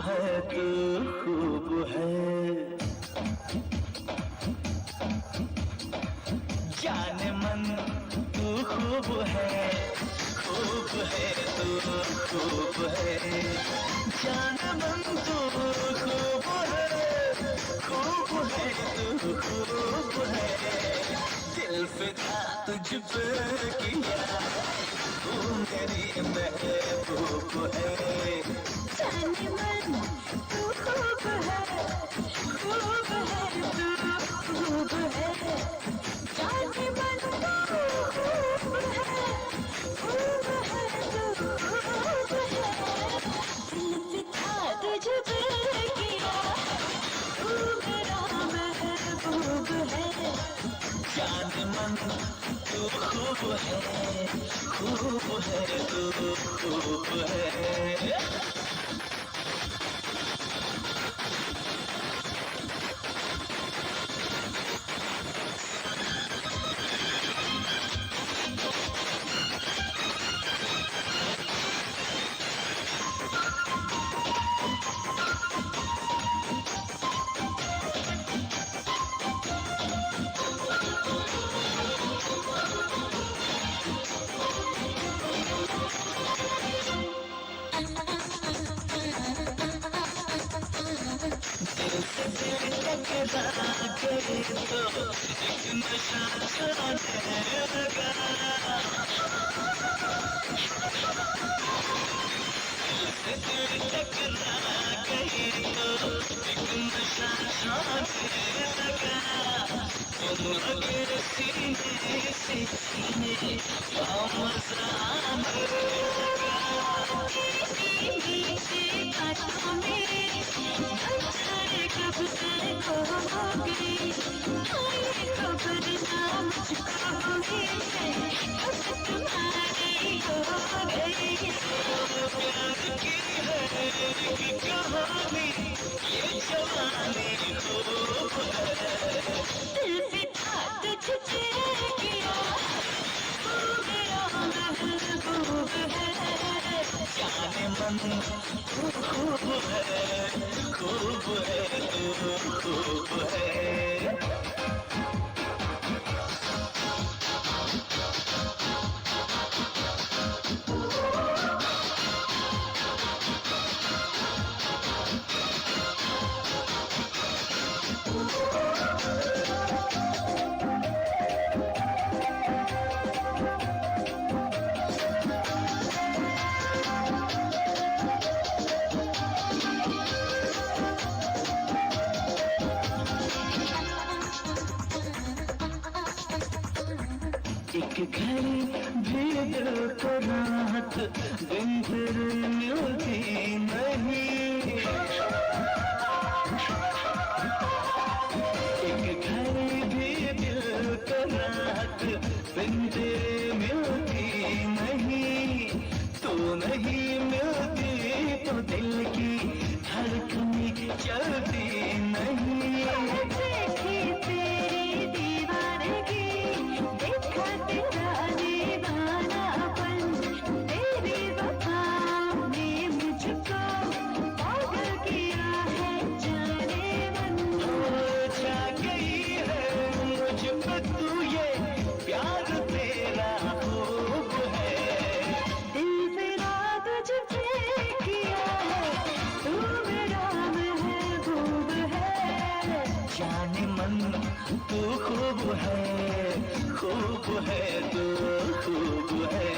है तू खूब है, जाने मन तू खूब है तू खूब है, जाने मन तू खूब है तू खूब है, दिल फिदा तुझ पे किया, तू मेरी महबूब है, जाने मन तू खूब है तू खूब है, जाने मन तू खूब है तू खूब है, दिल फिदा तुझ पे किया, तू मेरा महबूब है, जाने मन तू खूब है तू खूब है। टकरा गए तो एक नशा छाने लगा, टकरा गए तो एक नशा छाने लगा, मगर सीने से सीने का मजा आने लगा, आँखों में बरसाने कब से खोओगी, आए खबर ना मुझको हुई है, बस तुम्हारी हो गई, प्यार की है कि कहानी ये जवानी खूब है, दिल फिदा तुझसे किया, तू मेरा महबूब है, जाने मन तू खूब है तू खूब है। एक घड़ी भी दिल को राहत दिन फिर मिलती नहीं, एक घड़ी भी दिल को राहत दिन फिर मिलती नहीं, तू नहीं मिलती तो दिल की धड़कन चलती नहीं, देखी तेरी दीवानगी, देखा तेरा दीवानापन, तेरी वफा ने मुझको पागल किया है, जाने मन हो जा गई है मुझ पे तू ये प्यार तेरा खूब है, दिल फिदा तुझ पे किया है, तू मेरा महबूब है, जाने मन तू खूब है तू खूब है।